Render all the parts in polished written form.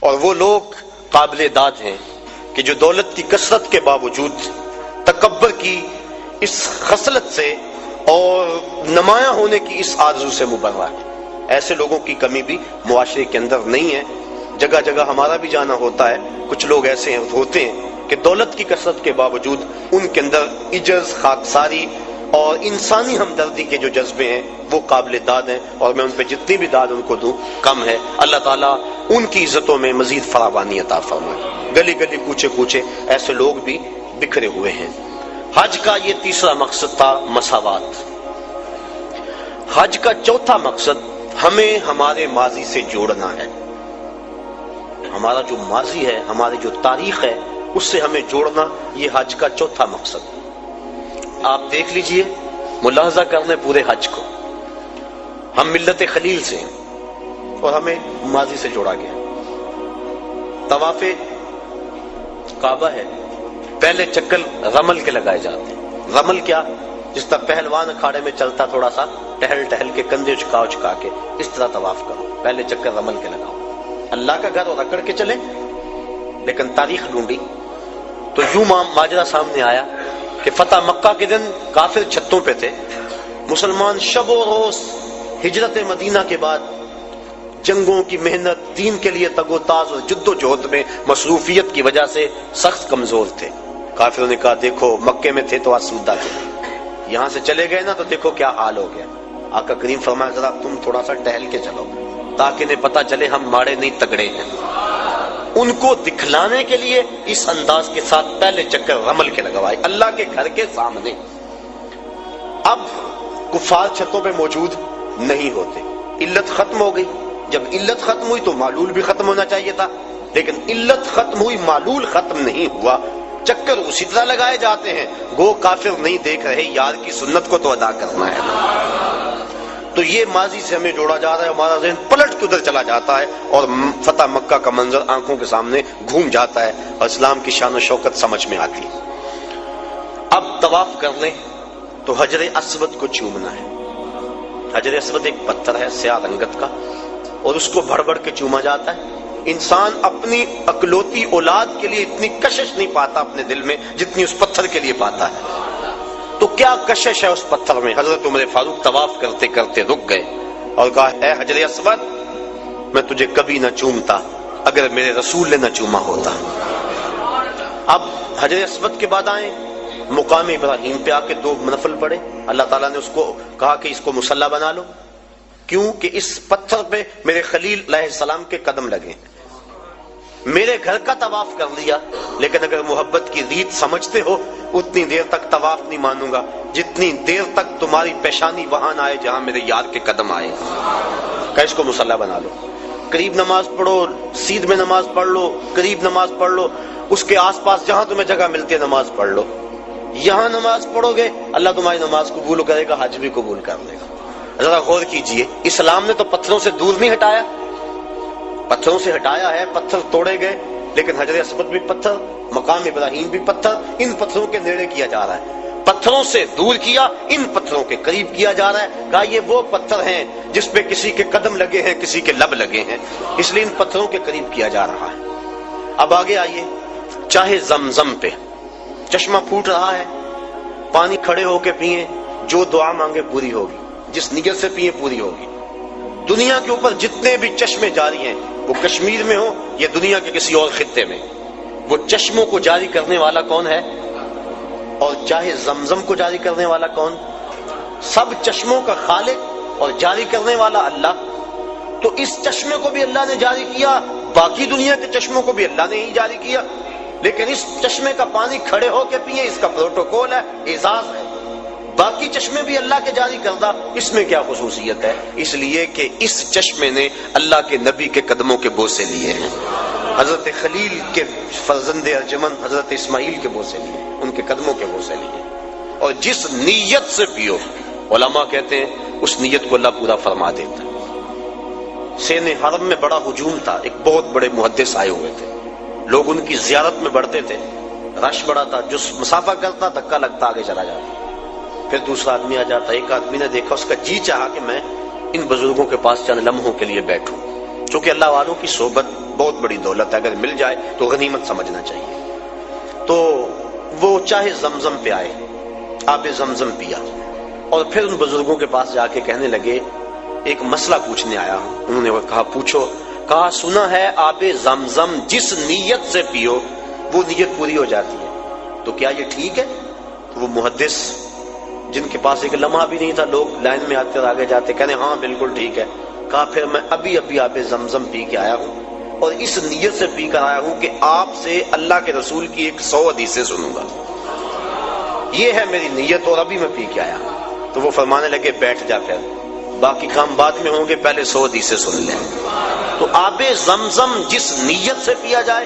اور وہ لوگ قابل داد ہیں کہ جو دولت کی کثرت کے باوجود تکبر کی اس خصلت سے اور نمایاں ہونے کی اس آرزو سے مبرہ ہے. ایسے لوگوں کی کمی بھی معاشرے کے اندر نہیں ہے. جگہ جگہ ہمارا بھی جانا ہوتا ہے. کچھ لوگ ایسے ہوتے ہیں کہ دولت کی کثرت کے باوجود ان کے اندر عجز، خاکساری اور انسانی ہمدردی کے جو جذبے ہیں وہ قابل داد ہیں، اور میں ان پہ جتنی بھی داد ان کو دوں کم ہے. اللہ تعالیٰ ان کی عزتوں میں مزید فراوانی عطا فرمائے. گلی گلی کوچے کوچے ایسے لوگ بھی بکھرے ہوئے ہیں. حج کا یہ تیسرا مقصد تھا مساوات. حج کا چوتھا مقصد ہمیں ہمارے ماضی سے جوڑنا ہے. ہمارا جو ماضی ہے، ہماری جو تاریخ ہے، اس سے ہمیں جوڑنا، یہ حج کا چوتھا مقصد. آپ دیکھ لیجئے، ملاحظہ کر لیں پورے حج کو. ہم ملت خلیل سے ہیں اور ہمیں ماضی سے جوڑا گیا. طواف کعبہ ہے، پہلے چکر رمل کے لگائے جاتے ہیں. رمل کیا؟ جس طرح پہلوان اکھاڑے میں چلتا تھوڑا سا ٹہل ٹہل کے کندھے چکا کے اس طرح طواف کرو. پہلے چکر رمل کے لگاؤ. اللہ کا گھر اور اکڑ کے چلے. لیکن تاریخ ڈھونڈی تو یوں ماجرا سامنے آیا کہ فتح مکہ کے دن کافر چھتوں پہ تھے. مسلمان شب و روز ہجرت مدینہ کے بعد جنگوں کی محنت، دین کے لیے تگ و تاز اور جد و جہد میں مصروفیت کی وجہ سے سخت کمزور تھے. کافروں نے کہا دیکھو مکے میں تھے تو آسودہ تھے، یہاں سے چلے گئے نا تو دیکھو کیا حال ہو گیا. آقا کریم فرمایا ذرا تم تھوڑا سا ٹہل کے چلو تاکہ انہیں پتہ چلے ہم ماڑے نہیں تگڑے ہیں. ان کو دکھلانے کے لیے اس انداز کے ساتھ پہلے چکر رمل کے لگوائے اللہ کے گھر کے سامنے. اب کفار چھتوں پہ موجود نہیں ہوتے. علت ختم ہو گئی. جب علت ختم ہوئی تو معلول بھی ختم ہونا چاہیے تھا، لیکن علت ختم ہوئی، معلول ختم نہیں ہوا. چکر اسی طرح لگائے جاتے ہیں. گو کافر نہیں دیکھ رہے، یار کی سنت کو تو ادا کرنا ہے. تو یہ ماضی سے ہمیں جوڑا جا رہا ہے. ہمارا ذہن پلٹ کے ادھر چلا جاتا ہے اور فتح مکہ کا منظر آنکھوں کے سامنے گھوم جاتا ہے اور اسلام کی شان و شوکت سمجھ میں آتی ہے. اب طواف کر لیں تو حجر اسود کو چومنا ہے. حجر اسود ایک پتھر ہے سیاہ رنگت کا، اور اس کو بڑھ بڑھ کے چوما جاتا ہے. انسان اپنی اکلوتی اولاد کے لیے اتنی کشش نہیں پاتا اپنے دل میں جتنی اس پتھر کے لیے پاتا ہے. تو کیا کشش ہے اس پتھر میں؟ حضرت عمر فاروق طواف کرتے کرتے رک گئے اور کہا اے حجر اسود، میں تجھے کبھی نہ چومتا اگر میرے رسول نے نہ چوما ہوتا. اب حجر اسود کے بعد آئیں مقام ابراہیم پہ آ کے 2 نفل پڑھے. اللہ تعالیٰ نے اس کو کہا کہ اس کو مصلی بنا لو. کیوں کہ اس پتھر پہ میرے خلیل علیہ السلام کے قدم لگے. میرے گھر کا طواف کر لیا، لیکن اگر محبت کی ریت سمجھتے ہو اتنی دیر تک طواف نہیں مانوں گا جتنی دیر تک تمہاری پیشانی وہاں نہ آئے جہاں میرے یار کے قدم آئے. کہ اس کو مصلی بنا لو. قریب نماز پڑھو، سیدھ میں نماز پڑھ لو، قریب نماز پڑھ لو، اس کے آس پاس جہاں تمہیں جگہ ملتی ہے نماز پڑھ لو. یہاں نماز پڑھو گے اللہ تمہاری نماز قبول کرے گا، حج بھی قبول کر لے گا. ذرا غور کیجئے، اسلام نے تو پتھروں سے دور نہیں ہٹایا، پتھروں سے ہٹایا ہے، پتھر توڑے گئے، لیکن حجر اسود بھی پتھر، مقام ابراہیم بھی پتھر، ان پتھروں کے نیڑے کیا جا رہا ہے. پتھروں سے دور کیا، ان پتھروں کے قریب کیا جا رہا ہے. کہا یہ وہ پتھر ہیں جس پہ کسی کے قدم لگے ہیں، کسی کے لب لگے ہیں، اس لیے ان پتھروں کے قریب کیا جا رہا ہے. اب آگے آئیے، چاہے زمزم پہ چشمہ پھوٹ رہا ہے، پانی کھڑے ہو کے پیئیں، جو دعا مانگے پوری ہوگی، جس نیت سے پیئیں پوری ہوگی. دنیا کے اوپر جتنے بھی چشمے جاری ہیں، وہ کشمیر میں ہو یا دنیا کے کسی اور خطے میں، وہ چشموں کو جاری کرنے والا کون ہے؟ اور چاہے زمزم کو جاری کرنے والا کون؟ سب چشموں کا خالق اور جاری کرنے والا اللہ. تو اس چشمے کو بھی اللہ نے جاری کیا، باقی دنیا کے چشموں کو بھی اللہ نے ہی جاری کیا، لیکن اس چشمے کا پانی کھڑے ہو کے پیئے، اس کا پروٹوکول ہے، اعزاز ہے. باقی چشمے بھی اللہ کے جاری کردہ، اس میں کیا خصوصیت ہے؟ اس لیے کہ اس چشمے نے اللہ کے نبی کے قدموں کے بوسے لیے ہیں، حضرت خلیل کے فرزند ارجمن حضرت اسماعیل کے بوسے لیے، ان کے قدموں کے بوسے لیے. اور جس نیت سے پیو، علماء کہتے ہیں اس نیت کو اللہ پورا فرما دیتا ہے. سین حرم میں بڑا ہجوم تھا، ایک بہت بڑے محدث آئے ہوئے تھے، لوگ ان کی زیارت میں بڑھتے تھے، رش بڑا تھا، جو مسافہ کرتا دھکا لگتا آگے چلا جاتا. پھر دوسرا آدمی آ جاتا. ایک آدمی نے دیکھا، اس کا جی چاہا کہ میں ان بزرگوں کے پاس چند لمحوں کے لیے بیٹھوں. چونکہ اللہ والوں کی صحبت بہت بڑی دولت ہے، اگر مل جائے تو غنیمت سمجھنا چاہیے۔ تو وہ چاہے زمزم پہ آئے، آب زمزم پیا، اور پھر ان بزرگوں کے پاس جا کے کہنے لگے ایک مسئلہ پوچھنے آیا ہوں۔ انہوں نے کہا پوچھو۔ کہا سنا ہے آب زمزم جس نیت سے پیو وہ نیت پوری ہو جاتی ہے، تو کیا یہ ٹھیک ہے؟ تو وہ محدث جن کے پاس ایک لمحہ بھی نہیں تھا، لوگ لائن میں آتے اور آگے جاتے، کہنے ہاں بالکل ٹھیک ہے۔ کہا پھر میں ابھی آب زمزم پی کے آیا ہوں اور اس نیت سے پی کر آیا ہوں کہ آپ سے اللہ کے رسول کی 100 حدیثیں سنوں گا، یہ ہے میری نیت، اور ابھی میں پی کے آیا۔ تو وہ فرمانے لگے بیٹھ جا، پھر باقی کام بعد میں ہوں گے، پہلے 100 حدیثیں سن لیں۔ تو آب زمزم جس نیت سے پیا جائے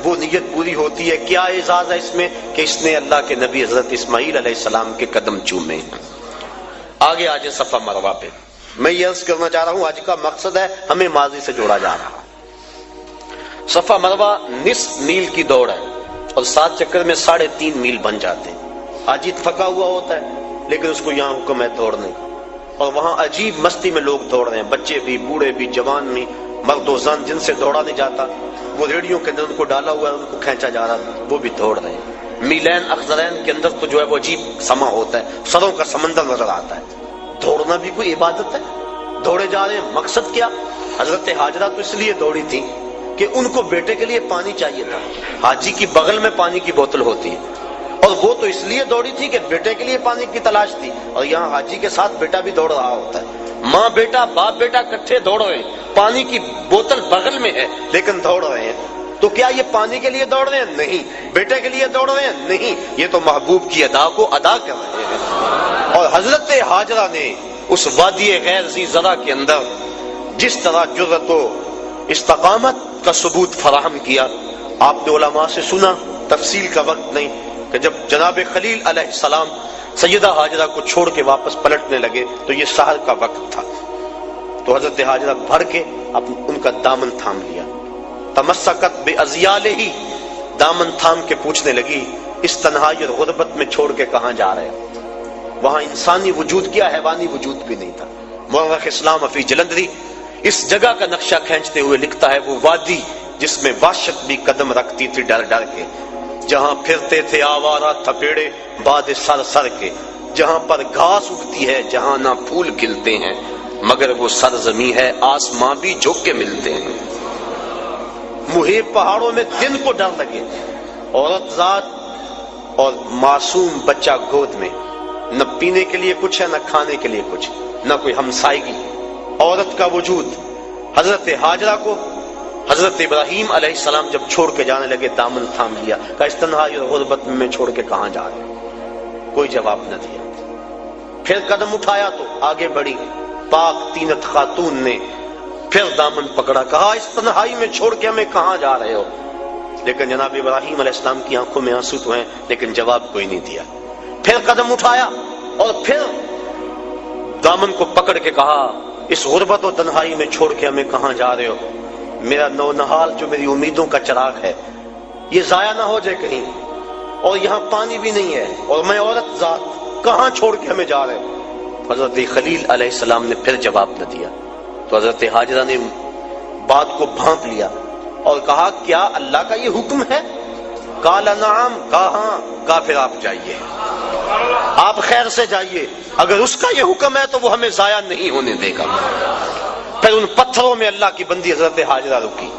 وہ نیت پوری ہوتی ہے۔ کیا اعزاز ہے اس میں کہ اس نے اللہ کے نبی حضرت اسماعیل علیہ السلام کے قدم چومے۔ آگے آج صفا مروہ پہ میں یہ عرض کرنا چاہ رہا ہوں، آج کا مقصد ہے ہمیں ماضی سے جوڑا جا رہا۔ صفا مروہ نصف میل کی دوڑ ہے اور 7 چکر میں 3.5 میل بن جاتے ہیں۔ آج تھکا ہوا ہوتا ہے لیکن اس کو یہاں حکم ہے دوڑنے کا، اور وہاں عجیب مستی میں لوگ دوڑ رہے ہیں، بچے بھی، بوڑھے بھی، جوان بھی، مرد و زن، جن سے دوڑا نہیں جاتا وہ ریڑیوں کے اندر ان کو ڈالا ہوا ہے، ان کو کھینچا جا رہا ہے، وہ بھی دوڑ رہے ہیں۔ میلین اخضرین کے اندر تو جو ہے وہ عجیب سما ہوتا ہے، سروں کا سمندر نظر آتا ہے۔ دوڑنا بھی کوئی عبادت ہے، دوڑے جا رہے ہیں، مقصد کیا؟ حضرت حاجرہ تو اس لیے دوڑی تھی کہ ان کو بیٹے کے لیے پانی چاہیے تھا، حاجی کی بغل میں پانی کی بوتل ہوتی ہے، اور وہ تو اس لیے دوڑی تھی کہ بیٹے کے لیے پانی کی تلاش تھی، اور یہاں حاجی کے ساتھ بیٹا بھی دوڑ رہا ہوتا ہے، ماں بیٹا باپ بیٹا اکٹھے دوڑ رہے ہیں، پانی کی بوتل بغل میں ہے لیکن دوڑ رہے ہیں۔ تو کیا یہ پانی کے لیے دوڑ رہے ہیں؟ نہیں۔ بیٹے کے لیے دوڑ رہے ہیں؟ نہیں، یہ تو محبوب کی ادا کو ادا کر رہے ہیں۔ اور حضرت حاجرہ نے اس وادی غیر ذی زرع کے اندر جس طرح جرأت و استقامت کا ثبوت فراہم کیا، آپ نے علماء سے سنا، تفصیل کا وقت نہیں، کہ جب جناب خلیل علیہ السلام سیدہ حاجرہ کو چھوڑ کے واپس پلٹنے لگے تو یہ سحر کا وقت تھا، تو حضرت حاجرہ بھر کے ان کا دامن تھام لیا، تمسکت بأذیالہ، دامن تھام کے پوچھنے لگی اس تنہائی اور غربت میں چھوڑ کے کہاں جا رہے ہیں؟ وہاں انسانی وجود کیا، حیوانی وجود بھی نہیں تھا۔ مورخ اسلام فی جلندری اس جگہ کا نقشہ کھینچتے ہوئے لکھتا ہے وہ وادی جس میں وحشت بھی قدم رکھتی تھی ڈر ڈر کے، جہاں پھرتے تھے آوارہ تھپیڑے باد سر سر کے، جہاں پر گھاس اگتی ہے، جہاں نہ پھول کھلتے ہیں، مگر وہ سرزمین ہے آسماں بھی جھک کے ملتے ہیں۔ محیط پہاڑوں میں دن کو ڈر لگے، عورت ذات اور معصوم بچہ گود میں، نہ پینے کے لیے کچھ ہے، نہ کھانے کے لیے کچھ، نہ کوئی ہمسائیگی، عورت کا وجود۔ حضرت حاجرہ کو حضرت ابراہیم علیہ السلام جب چھوڑ کے جانے لگے دامن تھام لیا، کہا اس تنہائی اور غربت میں چھوڑ کے کہاں جا رہے؟ کوئی جواب نہ دیا۔ پھر قدم اٹھایا تو آگے بڑھی، پاک تینت خاتون نے پھر دامن پکڑا، کہا اس تنہائی میں چھوڑ کے ہمیں کہاں جا رہے ہو؟ لیکن جناب ابراہیم علیہ السلام کی آنکھوں میں آنسو تو ہیں لیکن جواب کوئی نہیں دیا۔ پھر قدم اٹھایا اور پھر دامن کو پکڑ کے کہا اس غربت و تنہائی میں چھوڑ کے ہمیں کہاں جا رہے ہو؟ میرا نونہال جو میری امیدوں کا چراغ ہے یہ ضائع نہ ہو جائے کہیں، اور یہاں پانی بھی نہیں ہے، اور میں عورت ذات، کہاں چھوڑ کے ہمیں جا رہے ہو؟ حضرت خلیل علیہ السلام نے پھر جواب نہ دیا، تو حضرت حاجرہ نے بات کو بھانپ لیا اور کہا کیا اللہ کا یہ حکم ہے؟ قال نعم، کہا ہاں، کہا پھر آپ جائیے، آپ خیر سے جائیے، اگر اس کا یہ حکم ہے تو وہ ہمیں ضائع نہیں ہونے دے گا۔ پھر ان پتھروں میں اللہ کی بندی حضرت حاجرہ رکی،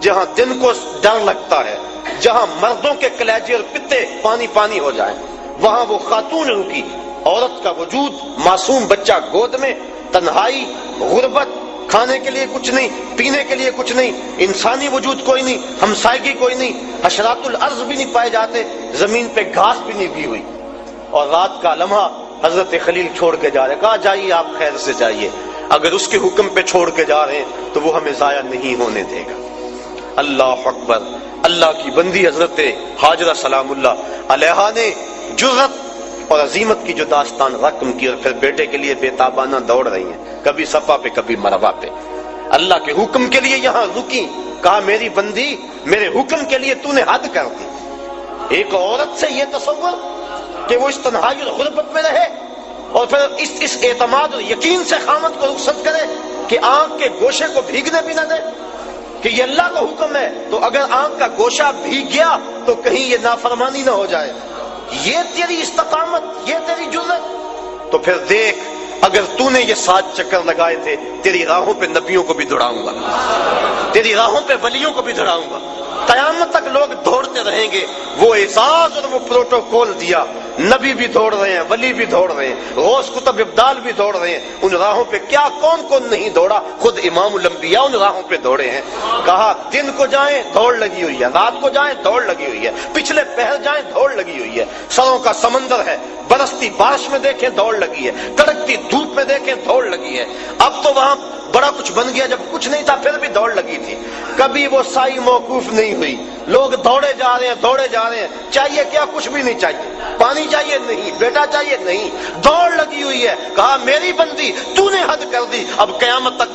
جہاں دن کو ڈر لگتا ہے، جہاں مردوں کے کلیجے اور پتے پانی پانی ہو جائیں، وہاں وہ خاتون رکی، عورت کا وجود، معصوم بچہ گود میں، تنہائی، غربت، کھانے کے لیے کچھ نہیں، پینے کے لیے کچھ نہیں، انسانی وجود کوئی نہیں، ہمسائیگی کوئی نہیں، حشرات الارض بھی نہیں پائے جاتے، زمین پہ گھاس بھی نہیں بھی ہوئی، اور رات کا لمحہ حضرت خلیل چھوڑ کے جا رہے، کہا جائیے آپ خیر سے جائیے، اگر اس کے حکم پہ چھوڑ کے جا رہے ہیں تو وہ ہمیں ضائع نہیں ہونے دے گا۔ اللہ اکبر، اللہ کی بندی حضرت حاجرہ سلام اللہ علیہا نے جرأت اور عظیمت کی جو داستان رقم کی، اور پھر بیٹے کے لیے بے تابانہ دوڑ رہی ہیں، کبھی صفا پہ کبھی مروہ پہ، اللہ کے حکم کے لیے یہاں رکی، کہا میری بندی میرے حکم کے لیے تو نے حد کر دی۔ ایک عورت سے یہ تصور کہ وہ اس تنہائی اور غربت میں رہے، اور پھر اس اعتماد اور یقین سے خامد کو رخصت کرے کہ آنکھ کے گوشے کو بھیگنے بھی نہ دے، کہ یہ اللہ کا حکم ہے، تو اگر آنکھ کا گوشہ بھیگ گیا تو کہیں یہ نافرمانی نہ ہو جائے، یہ تیری استقامت، یہ تیری جرأت، تو پھر دیکھ اگر تو نے یہ 7 چکر لگائے تھے، تیری راہوں پہ نبیوں کو بھی دوڑاؤں گا، تیری راہوں پہ ولیوں کو بھی دوڑاؤں گا، قیامت تک لوگ دوڑتے رہیں گے۔ وہ اعزاز اور وہ پروٹوکول دیا، نبی بھی دوڑ رہے ہیں، ولی بھی دوڑ رہے ہیں، غوث قطب ابدال بھی دوڑ رہے ہیں، ان راہوں پہ کیا کون کون نہیں دوڑا، خود امام الانبیاء ان راہوں پہ دوڑے ہیں۔ کہا دن کو جائیں دوڑ لگی ہوئی ہے، رات کو جائیں دوڑ لگی ہوئی ہے، پچھلے پہر جائیں دوڑ لگی ہوئی ہے، سروں کا سمندر ہے، برستی بارش میں دیکھیں دوڑ لگی ہے، کڑکتی دھوپ میں دیکھیں دوڑ لگی ہے۔ اب تو وہاں بڑا کچھ بن گیا، جب کچھ نہیں تھا پھر بھی دوڑ لگی تھی، کبھی وہ سائی موقوف نہیں ہوئی، لوگ دوڑے جا رہے ہیں، دوڑے جا رہے ہیں۔ چاہیے کیا؟ کچھ بھی نہیں چاہیے، پانی چاہیے نہیں، بیٹا چاہیے نہیں، دوڑ لگی ہوئی ہے۔ کہا میری بندی تو نے حد کر دی، اب قیامت تک